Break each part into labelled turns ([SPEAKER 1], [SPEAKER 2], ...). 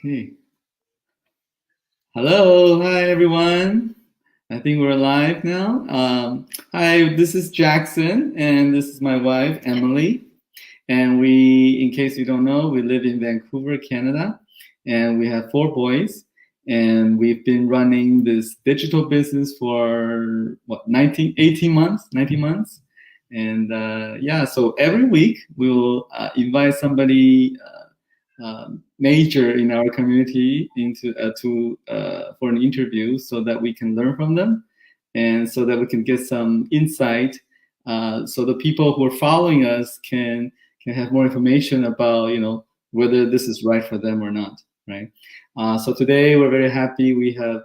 [SPEAKER 1] Okay. Hello, hi everyone. I think we're live now. Hi, this is Jackson, and this is my wife, Emily. And we, in case you don't know, we live in Vancouver, Canada, and we have 4 boys. And we've been running this digital business for 18 months. And so every week we will invite somebody major in our community for an interview, so that we can learn from them, and so that we can get some insight, so the people who are following us can have more information about whether this is right for them or not, right? So today we're very happy. We have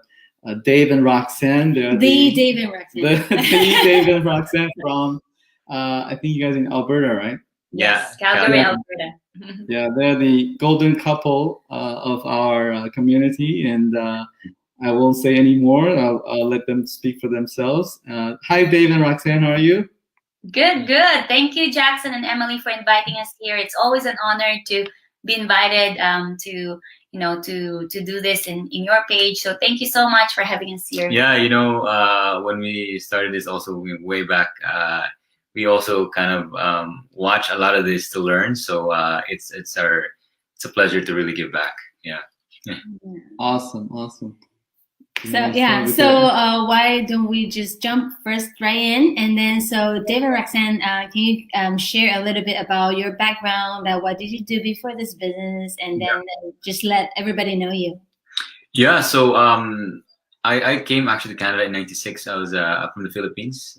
[SPEAKER 1] Dave and Roxanne. They're
[SPEAKER 2] the Dave and Roxanne.
[SPEAKER 1] The Dave and Roxanne from I think you guys in Alberta, right?
[SPEAKER 2] Yes, Calgary, Alberta.
[SPEAKER 1] Yeah, they're the golden couple of our community, and I won't say any more. I'll let them speak for themselves. Hi, Dave and Roxanne, how are you?
[SPEAKER 2] Good. Thank you, Jackson and Emily, for inviting us here. It's always an honor to be invited to do this in your page. So thank you so much for having us here.
[SPEAKER 3] Yeah, when we started this also way back, we also kind of watch a lot of this to learn. So it's a pleasure to really give back. Yeah.
[SPEAKER 1] Awesome.
[SPEAKER 2] So why don't we just jump right in, and then so Dave and Roxanne, can you share a little bit about your background? What did you do before this business, and then just let everybody know you.
[SPEAKER 3] Yeah. So I came actually to Canada in '96. I was from the Philippines.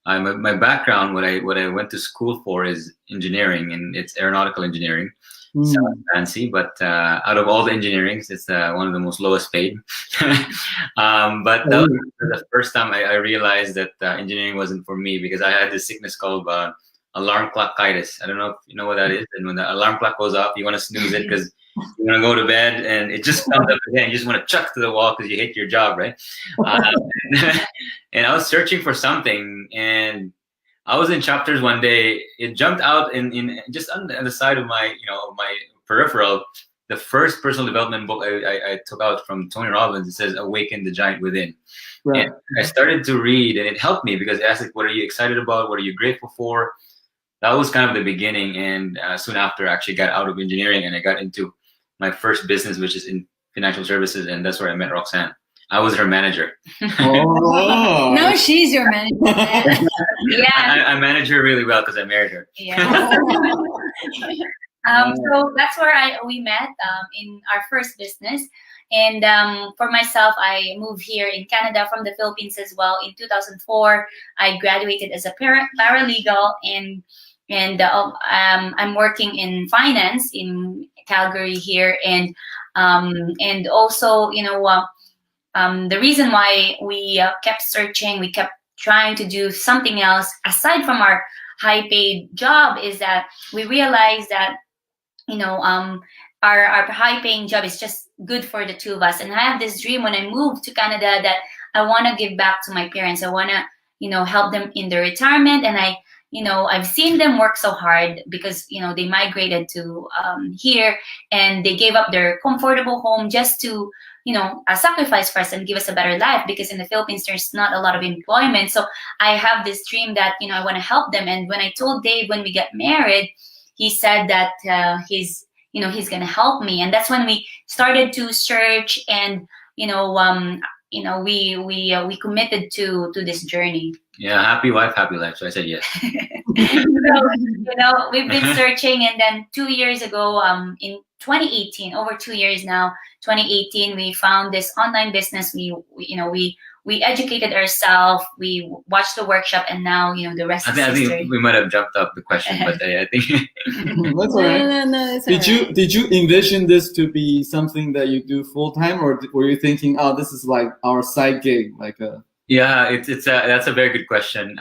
[SPEAKER 3] My background, what I went to school for is engineering, and it's aeronautical engineering. Sounds fancy, but out of all the engineerings, it's one of the most lowest paid. But that was the first time I realized that engineering wasn't for me, because I had this sickness called alarm clockitis. I don't know if you know what that is. And when the alarm clock goes off, you want to snooze it because you want to go to bed, and it just comes up again. You just want to chuck to the wall because you hate your job, right? And I was searching for something, and I was in chapters one day. It jumped out in just on the side of my my peripheral. The first personal development book I took out from Tony Robbins. It says "Awaken the Giant Within." Right. And I started to read, and it helped me because it asked, like, what are you excited about? What are you grateful for? That was kind of the beginning. And soon after, I actually got out of engineering, and I got into my first business, which is in financial services, and that's where I met Roxanne. I was her manager.
[SPEAKER 1] Oh.
[SPEAKER 2] No, she's your manager.
[SPEAKER 3] Yeah. I manage her really well because I married her.
[SPEAKER 2] Yeah. So that's where we met in our first business. And for myself, I moved here in Canada from the Philippines as well. In 2004, I graduated as a paralegal, and I'm working in finance in Calgary here. And also, the reason why we kept searching, we kept trying to do something else aside from our high-paid job, is that we realized that our high-paying job is just good for the two of us. And I have this dream when I moved to Canada that I want to give back to my parents. I want to help them in their retirement. And I've seen them work so hard because they migrated to here, and they gave up their comfortable home just to a sacrifice for us and give us a better life, because in the Philippines there's not a lot of employment. So I have this dream that I want to help them. And when I told Dave when we got married, he said that he's gonna help me. And that's when we started to search, and we committed to this journey.
[SPEAKER 3] Yeah, happy wife, happy life. So I said yes.
[SPEAKER 2] So, we've been searching, and then 2 years ago, in 2018, over 2 years now, 2018, we found this online business. We educated ourselves, we watched the workshop, and now the rest is history.
[SPEAKER 3] I think we might have jumped up the question, but I think
[SPEAKER 1] that's all right.
[SPEAKER 2] No,
[SPEAKER 1] did you envision this to be something that you do full time, or were you thinking, oh, this is like our side gig, like a?
[SPEAKER 3] Yeah, that's a very good question.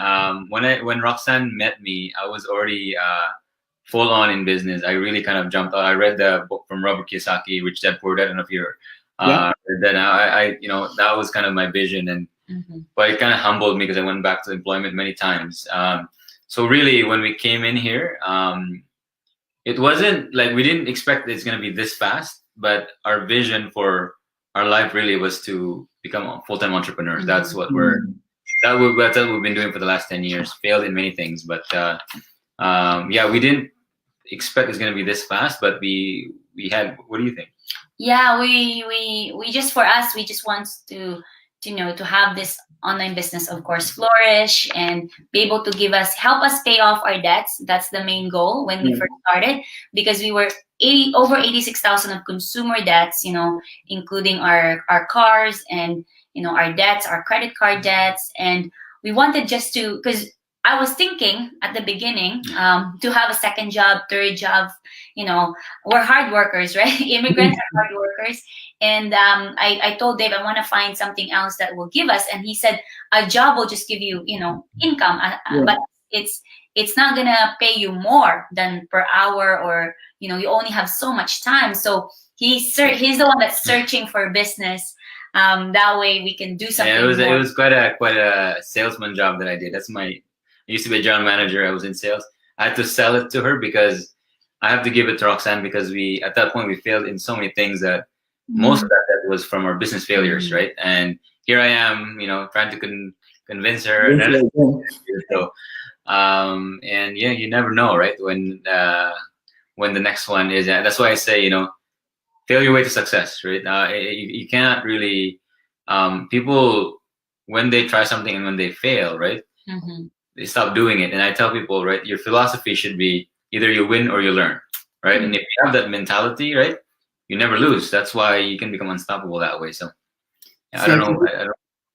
[SPEAKER 3] When Roxanne met me, I was already full on in business. I really kind of jumped out. I read the book from Robert Kiyosaki, Rich Dad Poor Dad. I don't know if you're then I that was kind of my vision, and but it kind of humbled me because I went back to employment many times. So really, when we came in here, it wasn't like we didn't expect it's going to be this fast. but our vision for our life really was to become full-time entrepreneurs.
[SPEAKER 2] Mhm.
[SPEAKER 3] That's what that's what we've been doing for the last 10 years. Failed in many things, but yeah, we didn't expect it's going to be this fast, but we had. What do you think?
[SPEAKER 2] Yeah, we just, for us, we just want to to have this online business, of course, flourish and be able to help us pay off our debts. That's the main goal when we first started, because we were over 86,000 of consumer debts, including our cars and our debts, our credit card debts. And we wanted just to, because I was thinking at the beginning to have a second job, third job. We're hard workers, right? Immigrants are hard workers. And I told Dave I want to find something else that will give us. And he said a job will just give you, income, but it's not gonna pay you more than per hour, or you only have so much time. So he's the one that's searching for business. That way we can do something.
[SPEAKER 3] Yeah, it was quite a salesman job that I did. I used to be a general manager. I was in sales. I had to sell it to her because I have to give it to Roxanne, because at that point we failed in so many things that most of that was from our business failures, right? And here I am, trying to convince her. So, and yeah, you never know, right? When the next one is. That's why I say, fail your way to success, right? You cannot really. People, when they try something and when they fail, right? They stop doing it. And I tell people, right, your philosophy should be either you win or you learn, right? And if you have that mentality, right, you never lose. That's why you can become unstoppable that way. So, yeah, I don't know.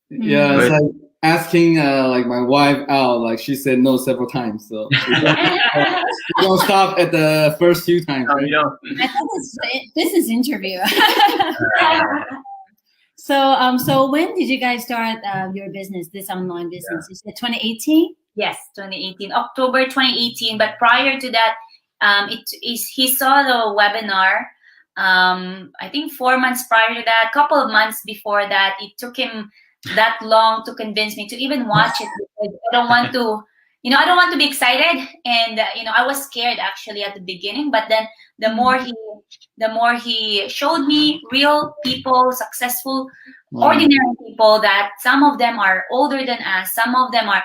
[SPEAKER 1] Yeah, it's like asking like my wife out. Like she said no several times. So don't stop at the first few times.
[SPEAKER 3] No,
[SPEAKER 1] Right?
[SPEAKER 3] you don't.
[SPEAKER 4] I thought this is interview. So when did you guys start your business, this online business? Is it 2018?
[SPEAKER 2] Yes, 2018, October 2018. But prior to that, he saw the webinar. I think 4 months prior to that, couple of months before that. It took him that long to convince me to even watch it, because I don't want to, I don't want to be excited, and I was scared actually at the beginning. But then the more he showed me real people, successful, ordinary people, that some of them are older than us, some of them are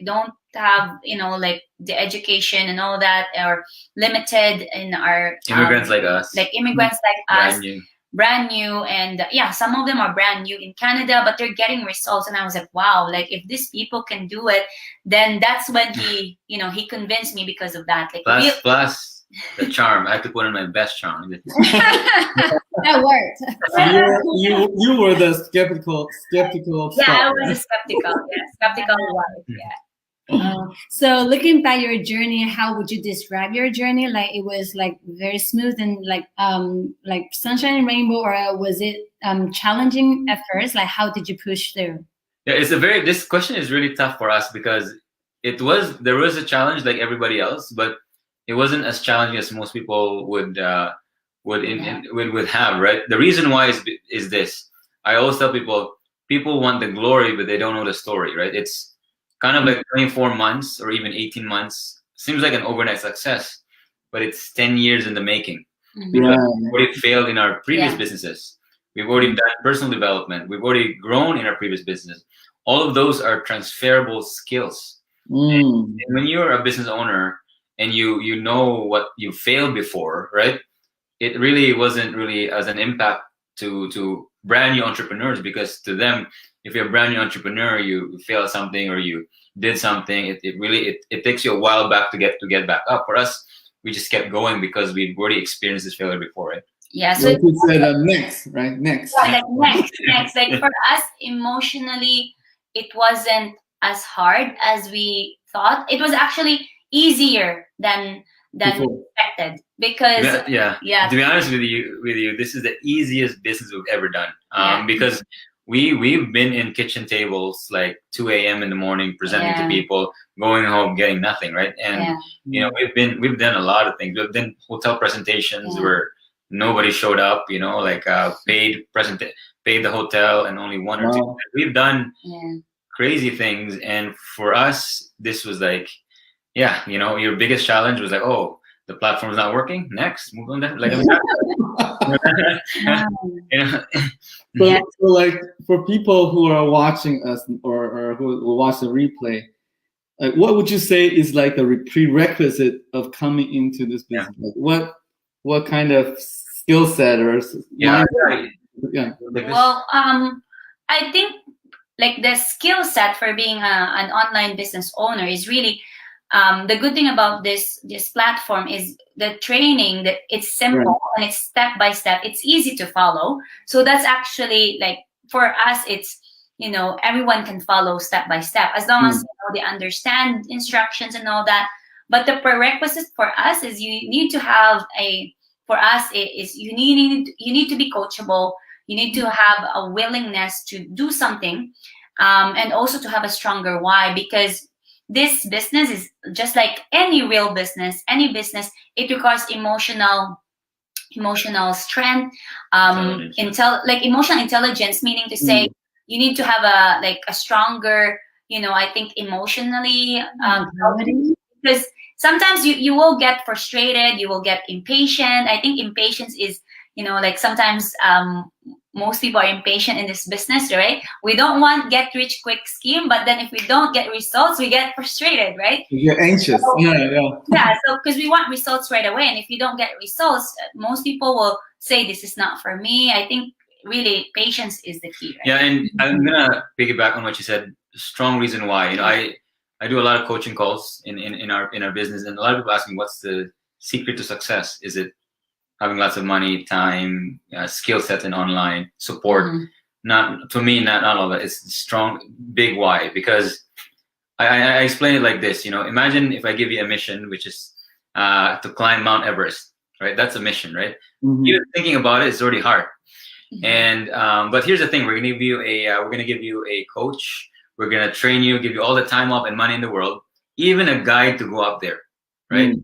[SPEAKER 2] don't have like the education and all that, or limited in our
[SPEAKER 3] Immigrants like us,
[SPEAKER 2] brand new, and some of them are brand new in Canada, but they're getting results. And I was like, wow, like if these people can do it, then that's when he he convinced me because of that. Like
[SPEAKER 3] plus the charm. I have to put in my best charm.
[SPEAKER 4] That worked.
[SPEAKER 1] So you were the skeptical.
[SPEAKER 2] Yeah, I was a skeptical. Yeah, skeptical wife. Yeah.
[SPEAKER 4] So looking back your journey, how would you describe your journey? Like it was like very smooth and like sunshine and rainbow, or was it challenging at first? Like how did you push through?
[SPEAKER 3] Yeah, this question is really tough for us, because there was a challenge like everybody else, but it wasn't as challenging as most people would have, right? The reason why is this. I always tell people want the glory, but they don't know the story, right? It's kind of like 24 months or even 18 months. Seems like an overnight success, but it's 10 years in the making. We've already failed in our previous businesses. We've already done personal development. We've already grown in our previous business. All of those are transferable skills. And when you're a business owner and you know what you failed before, right? It really wasn't really as an impact to brand new entrepreneurs, because to them, if you're a brand new entrepreneur, you fail at something or you did something, it takes you a while back to get back up. For us, we just kept going because we've already experienced this failure before, right?
[SPEAKER 2] Yeah, so
[SPEAKER 1] like you said, next, right? Next.
[SPEAKER 2] Yeah, like next. Like for us, emotionally, it wasn't as hard as we thought. It was actually easier than expected, because
[SPEAKER 3] to be honest with you, this is the easiest business we've ever done. Because we've been in kitchen tables like 2 a.m. in the morning presenting to people, going home getting nothing, right? And we've done a lot of things. We've done hotel presentations where nobody showed up, paid the hotel and only one or two. We've done crazy things, and for us this was like your biggest challenge was like, oh, the platform's not working. Next, move on. Like, you know,
[SPEAKER 1] So like for people who are watching us or who will watch the replay, like what would you say is like a prerequisite of coming into this business? Like what kind of skill set or
[SPEAKER 2] Well, I think like the skill set for being an online business owner is really the good thing about this platform is the training, that it's simple and it's step by step. It's easy to follow. So that's actually like for us, it's, you know, everyone can follow step by step as long as, you know, they understand instructions and all that. But the prerequisite for us is you need to have you need to be coachable. You need to have a willingness to do something, and also to have a stronger why, because this business is just like any real business, any business. It requires emotional strength, emotional intelligence, meaning to say you need to have a stronger, you know, I think emotionally, because sometimes you will get frustrated, you will get impatient. I think impatience is, you know, like sometimes most people are impatient in this business, right? We don't want get rich quick scheme, but then if we don't get results, we get frustrated, right?
[SPEAKER 1] You get anxious.
[SPEAKER 2] So,
[SPEAKER 1] yeah.
[SPEAKER 2] So because we want results right away, and if you don't get results, most people will say this is not for me. I think really patience is the key, right?
[SPEAKER 3] Yeah, and I'm gonna piggyback on what you said. Strong reason why. You know, I do a lot of coaching calls in our business, and a lot of people ask me, what's the secret to success? Is it having lots of money, time, skill set, and online support? Not for me, not all of it. It's strong, big why. Because I explain it like this. You know, imagine if I give you a mission, which is to climb Mount Everest, right? That's a mission, right? Even thinking about it is already hard. And but here's the thing: we're gonna give you a coach. We're gonna train you, give you all the time off and money in the world, even a guide to go up there, right?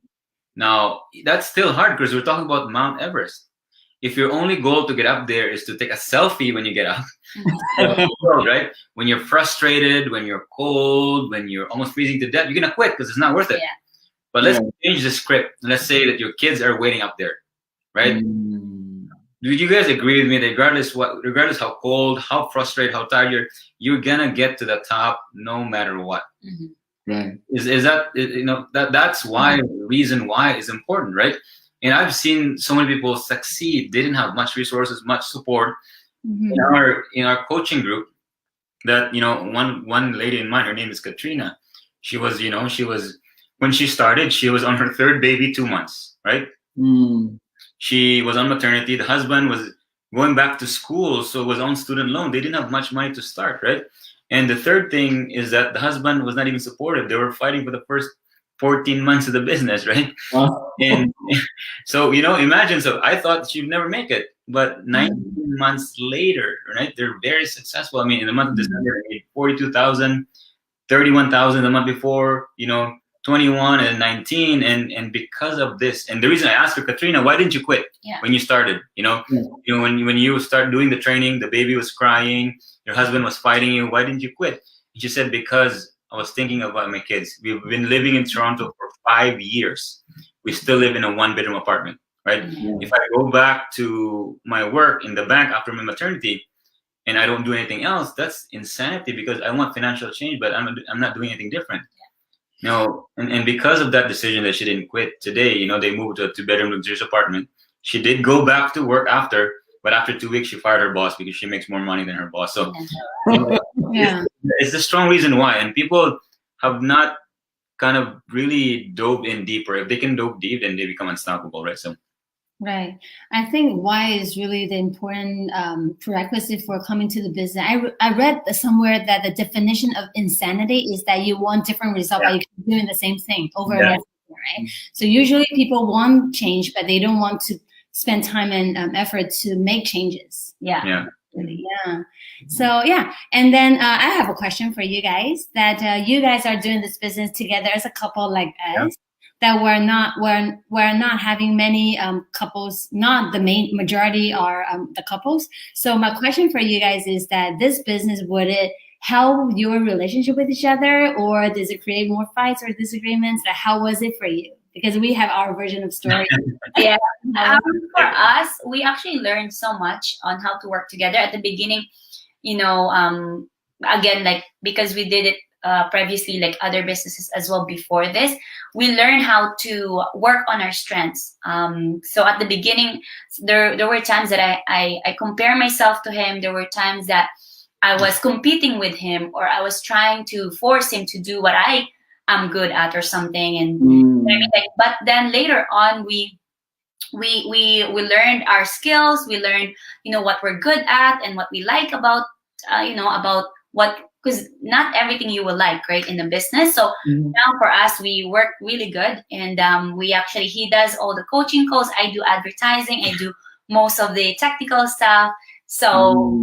[SPEAKER 3] Now, that's still hard because we're talking about Mount Everest. If your only goal to get up there is to take a selfie when you get up, right? When you're frustrated, when you're cold, when you're almost freezing to death, you're going to quit because it's not worth it. Yeah. But let's change the script. Let's say that your kids are waiting up there, right? Do you guys agree with me that regardless how cold, how frustrated, how tired you're going to get to the top no matter what?
[SPEAKER 1] Right.
[SPEAKER 3] Is that, you know, that's why the reason why is important, right? And I've seen so many people succeed. They didn't have much resources, much support. In our coaching group, that, you know, one lady in mind, her name is Katrina. She was when she started, she was on her third baby, 2 months, right? She was on maternity. The husband was going back to school, so was on student loan. They didn't have much money to start, right? And the third thing is that the husband was not even supportive. They were fighting for the first 14 months of the business, right? And so, you know, imagine, so I thought she'd never make it, but 19 months later, right, they're very successful. I mean, in the month of December, they made 42,000, 31,000 the month before, you know, 21 and 19, and because of this, and the reason I asked her, Katrina, why didn't you quit when you started? You know, when you start doing the training, the baby was crying, your husband was fighting you. Why didn't you quit? And she said, because I was thinking about my kids. We've been living in Toronto for 5 years. We still live in a 1-bedroom apartment, right? If I go back to my work in the bank after my maternity and I don't do anything else, that's insanity, because I want financial change, but I'm not doing anything different. No, and because of that decision that she didn't quit today, you know, they moved to a 2-bedroom luxurious apartment. She did go back to work after, but after 2 weeks, she fired her boss because she makes more money than her boss. So it's a strong reason why. And people have not kind of really dove in deeper. If they can dove deep, then they become unstoppable, right? So.
[SPEAKER 4] Right. I think why is really the important prerequisite for coming to the business. I read somewhere that the definition of insanity is that you want different results, but you keep doing the same thing over and over, right? So usually people want change, but they don't want to spend time and effort to make changes. So and then I have a question for you guys, that you guys are doing this business together as a couple like us. That we're not having many couples, not the main majority are the couples. So my question for you guys is that this business, would it help your relationship with each other, or does it create more fights or disagreements? How was it for you? because we have our version of story.
[SPEAKER 2] Yeah. For us, we actually learned so much on how to work together at the beginning. Again, like, because we did it previously, like other businesses as well before this, we learned how to work on our strengths. So at the beginning, there were times that I compare myself to him. There were times that I was competing with him, or I was trying to force him to do what I am good at or something. And but then later on, we learned our skills. We learned, what we're good at and what we like about, about what, because not everything you will like, right, in the business. So now for us, we work really good, and he does all the coaching calls. I do advertising. I do most of the technical stuff. So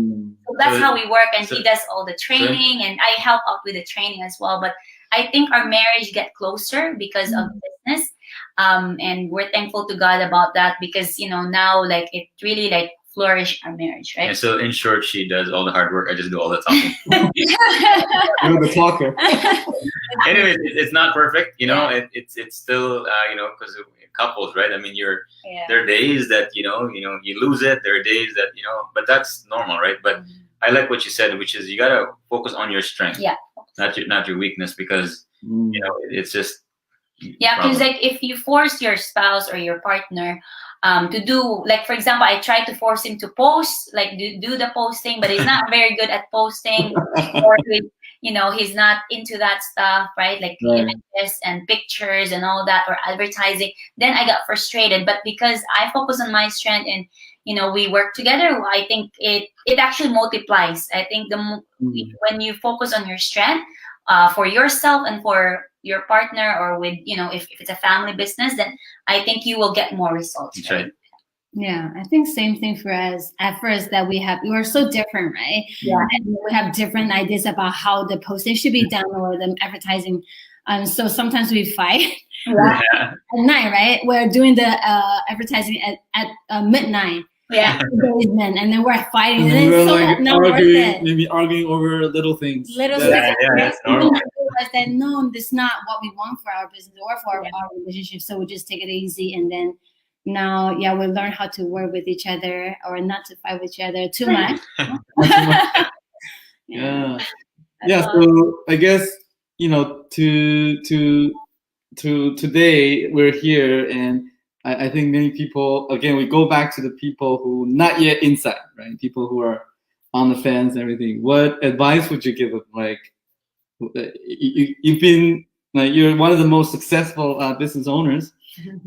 [SPEAKER 2] that's how we work, and he does all the training, and I help out with the training as well. But I think our marriage get closer because of business, and we're thankful to God about that, because now, like, it really, like, flourish our marriage, right?
[SPEAKER 3] Yeah, so in short, she does all the hard work. I just do all the talking.
[SPEAKER 1] You're the talker.
[SPEAKER 3] Anyway, it's not perfect, it's still, because couples, right? I mean, there are days that, you lose it. There are days that, but that's normal, right? But I like what you said, which is you got to focus on your strength, not your weakness, because, it's just.
[SPEAKER 2] Yeah, because like if you force your spouse or your partner to do, like, for example, I try to force him to post, like do the posting, but he's not very good at posting, or he's not into that stuff, right? Like images and pictures and all that, or advertising. Then I got frustrated, but because I focus on my strength and we work together, I think it actually multiplies. I think when you focus on your strength for yourself and for your partner, or with if it's a family business, then I think you will get more results.
[SPEAKER 3] That's right.
[SPEAKER 4] Yeah, I think same thing for us at first, that we are so different, right?
[SPEAKER 2] Yeah.
[SPEAKER 4] And we have different ideas about how the posting should be done, or the advertising. So sometimes we fight at night, right? We're doing the advertising at midnight.
[SPEAKER 2] Yeah.
[SPEAKER 4] And then we're fighting, and
[SPEAKER 1] we're
[SPEAKER 4] it's so
[SPEAKER 1] like
[SPEAKER 4] not worth it.
[SPEAKER 1] maybe arguing over little things.
[SPEAKER 3] That's normal.
[SPEAKER 4] That no, this is not what we want for our business or for our relationship. So we just take it easy, and then now, we learn how to work with each other, or not to fight with each other too much.
[SPEAKER 1] Yeah. So I guess to today we're here, and I think many people, again, we go back to the people who not yet inside, right? People who are on the fence and everything. What advice would you give them? Like, you've been, like, you're one of the most successful business owners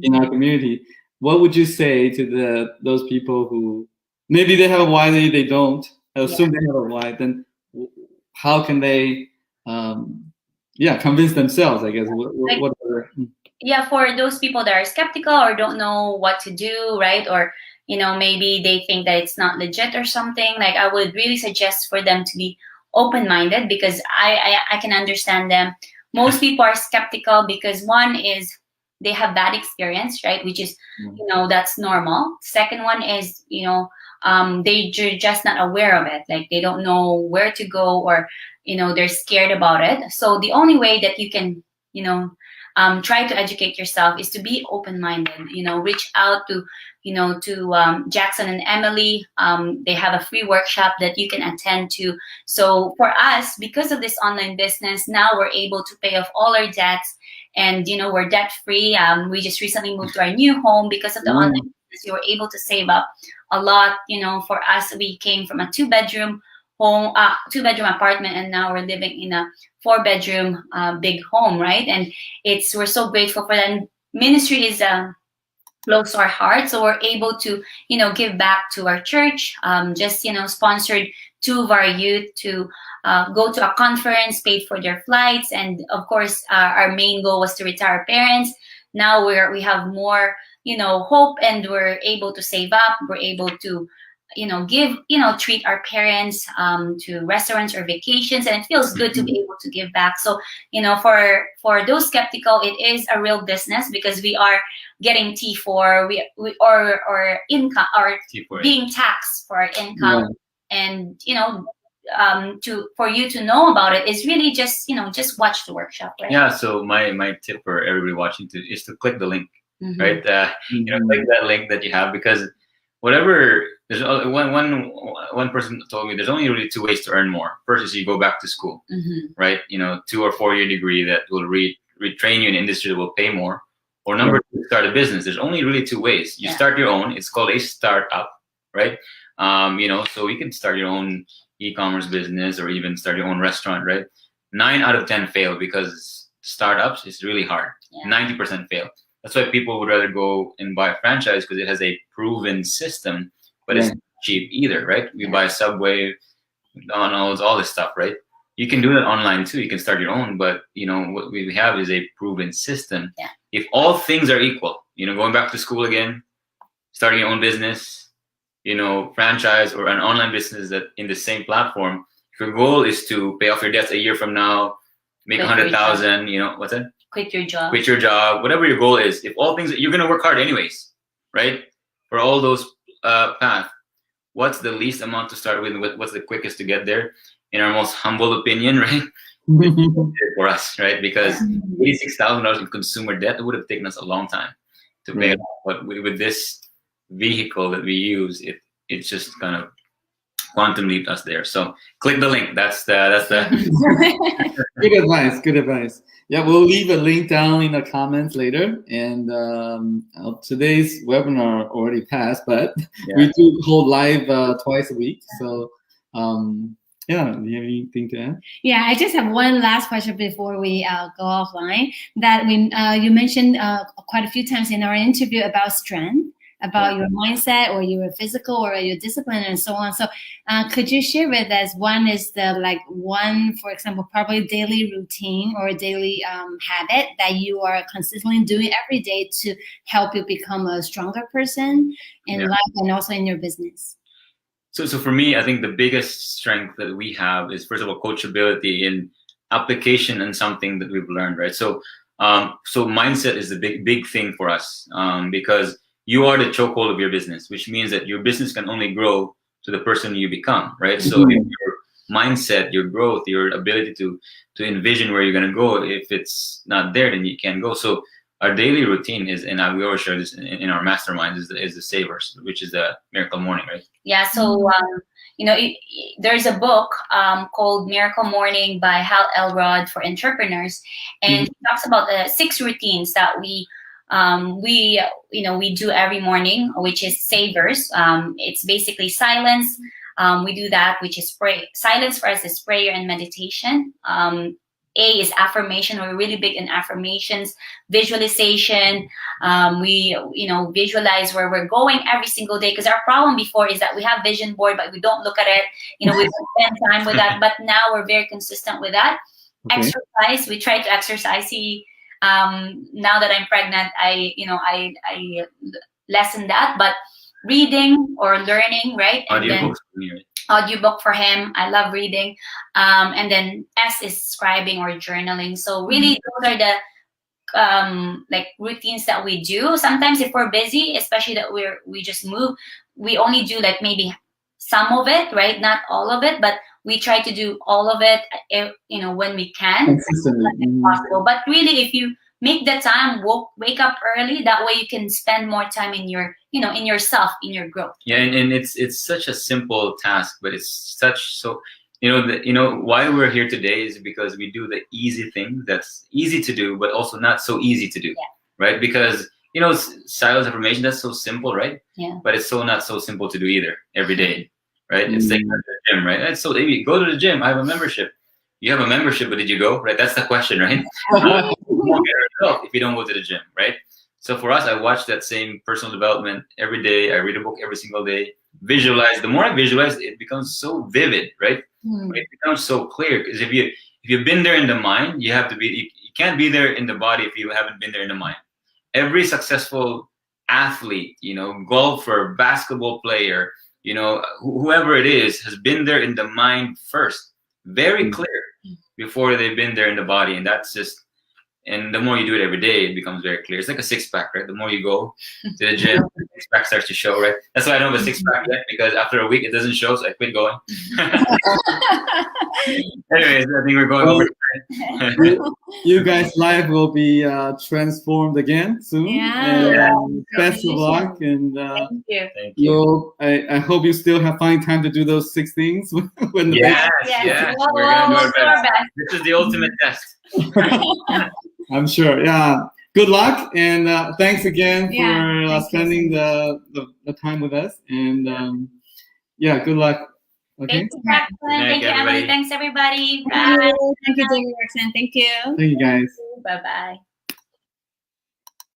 [SPEAKER 1] in our community. What would you say to those people who maybe they have a why, they don't? I assume they have a why. Then how can they, convince themselves? I guess.
[SPEAKER 2] Yeah, for those people that are skeptical or don't know what to do, right? Or maybe they think that it's not legit or something. Like, I would really suggest for them to be open-minded, because I can understand them. Most people are skeptical because one is they have bad experience, right? Which is, that's normal. Second one is, they're just not aware of it. Like, they don't know where to go, or, they're scared about it. So the only way that you can, try to educate yourself is to be open-minded. Reach out to Jackson and Emily. They have a free workshop that you can attend to. So for us, because of this online business, now we're able to pay off all our debts, and we're debt-free. We just recently moved to our new home because of the online business. You were able to save up a lot. For us, we came from a two-bedroom apartment, and now we're living in a 4-bedroom big home, right? And we're so grateful for that. Ministry is close to our heart, so we're able to give back to our church. Just sponsored 2 of our youth to go to a conference, paid for their flights, and of course our main goal was to retire our parents. Now we have more hope, and we're able to save up. We're able to give, treat our parents to restaurants or vacations, and it feels good to be able to give back. So, for those skeptical, it is a real business, because we are getting T4, or income, or
[SPEAKER 3] T4,
[SPEAKER 2] being taxed for our income, and for you to know about it is really just just watch the workshop, right?
[SPEAKER 3] Yeah. So my tip for everybody watching is to click the link,
[SPEAKER 2] Mhm.
[SPEAKER 3] right? Click that link that you have, because whatever, there's one person told me there's only really two ways to earn more. First is you go back to school,
[SPEAKER 2] Mhm.
[SPEAKER 3] right? 2 or 4 year degree that will retrain you in an industry that will pay more. Or number two, start a business. There's only really two ways. You start your own. It's called a startup, right? So you can start your own e-commerce business or even start your own restaurant, right? 9 out of 10 fail because startups is really hard.
[SPEAKER 2] Yeah.
[SPEAKER 3] 90% fail. That's why people would rather go and buy a franchise, because it has a proven system, but it's not cheap either, right? We buy Subway, McDonald's, all this stuff, right? You can do that online too. You can start your own, but what we have is a proven system.
[SPEAKER 2] Yeah.
[SPEAKER 3] If all things are equal, going back to school again, starting your own business, franchise or an online business that in the same platform, if your goal is to pay off your debts a year from now, make 100,000, what's that?
[SPEAKER 2] Quit your job.
[SPEAKER 3] Quit your job, whatever your goal is. If all things, you're going to work hard anyways, right? For all those paths, what's the least amount to start with? What's the quickest to get there? In our most humble opinion, right? For us, right? Because $86,000 in consumer debt, it would have taken us a long time to pay it off. But with this vehicle that we use, it's just kind of quantum leaped us there. So click the link. That's the
[SPEAKER 1] Good advice. Yeah, we'll leave a link down in the comments later. And today's webinar already passed, but we do hold live twice a week. So yeah, do you have anything to add?
[SPEAKER 4] Yeah, I just have one last question before we go offline. That you mentioned quite a few times in our interview about strength, about your mindset or your physical or your discipline and so on. So could you share with us, one is for example, probably daily routine or daily habit that you are consistently doing every day to help you become a stronger person in life and also in your business?
[SPEAKER 3] So for me, I think the biggest strength that we have is, first of all, coachability in application and something that we've learned, right? So mindset is the big thing for us, because you are the chokehold of your business, which means that your business can only grow to the person you become, right?
[SPEAKER 2] Mm-hmm.
[SPEAKER 3] So if your mindset, your growth, your ability to envision where you're going to go, if it's not there, then you can't go. So our daily routine is, and we always share this in our masterminds, is the savers, which is the Miracle Morning, right?
[SPEAKER 2] Yeah. So there's a book called Miracle Morning by Hal Elrod for entrepreneurs, and he talks about the 6 routines that we do every morning, which is savers. It's basically silence. We do that, which is pray. Silence for us is prayer and meditation. A is affirmation. We're really big in affirmations, visualization. We visualize where we're going every single day, because our problem before is that we have vision board, but we don't look at it. We don't spend time with that. But now we're very consistent with that. Okay. Exercise. We try to exercise. Now that I'm pregnant, I lessen that. But reading or learning, right? Audiobook for him. I love reading. And then S is scribing or journaling. So really, those are the routines that we do. Sometimes if we're busy, especially that we just move, we only do maybe some of it, right? Not all of it, but we try to do all of it, when we can,
[SPEAKER 1] consistently,
[SPEAKER 2] if possible. But really, if you make the time, wake up early. That way, you can spend more time in your, in yourself, in your growth.
[SPEAKER 3] Yeah, and it's such a simple task, but it's why we're here today is because we do the easy thing that's easy to do, but also not so easy to do, right? Because silence affirmation, that's so simple, right?
[SPEAKER 2] Yeah.
[SPEAKER 3] But it's not so simple to do either every day, right? It's like going to the gym, right? And so maybe go to the gym. I have a membership. You have a membership, but did you go? Right? That's the question, right? If you don't go to the gym, right? So for us, I watch that same personal development every day. I read a book every single day. Visualize. The more I visualize, it becomes so vivid, right? It becomes so clear. Because if you've been there in the mind, you have to be. You can't be there in the body if you haven't been there in the mind. Every successful athlete, golfer, basketball player, whoever it is, has been there in the mind first, very clear, before they've been there in the body. And that's just. And the more you do it every day, it becomes very clear. It's like a 6-pack, right? The more you go to the gym, six pack starts to show, right? That's why I don't have a six pack yet, because after a week it doesn't show, so I quit going. Anyways, I think we're going over.
[SPEAKER 1] You guys' life will be transformed again soon.
[SPEAKER 4] Yeah.
[SPEAKER 1] And best of luck, and
[SPEAKER 2] Thank you.
[SPEAKER 3] Thank you.
[SPEAKER 1] I hope you still have find time to do those 6 things when the
[SPEAKER 3] Yes,
[SPEAKER 2] Yes.
[SPEAKER 3] yes.
[SPEAKER 2] We'll
[SPEAKER 3] We're gonna do
[SPEAKER 2] do
[SPEAKER 3] our
[SPEAKER 2] our
[SPEAKER 3] best.
[SPEAKER 2] best.
[SPEAKER 3] This is the ultimate test.
[SPEAKER 1] I'm sure. Yeah. Good luck, and thanks again for
[SPEAKER 4] Yeah, thank you
[SPEAKER 1] spending
[SPEAKER 4] so
[SPEAKER 1] the time with us. And yeah, good luck. Okay.
[SPEAKER 2] Thank you, Jacqueline.
[SPEAKER 3] night,
[SPEAKER 2] Thank you, Emily.
[SPEAKER 3] everybody.
[SPEAKER 2] Thanks, everybody.
[SPEAKER 4] Thank
[SPEAKER 2] Bye.
[SPEAKER 4] you. Thank you, Dave and Roxanne. Thank you.
[SPEAKER 1] Thank you, guys.
[SPEAKER 2] Bye-bye.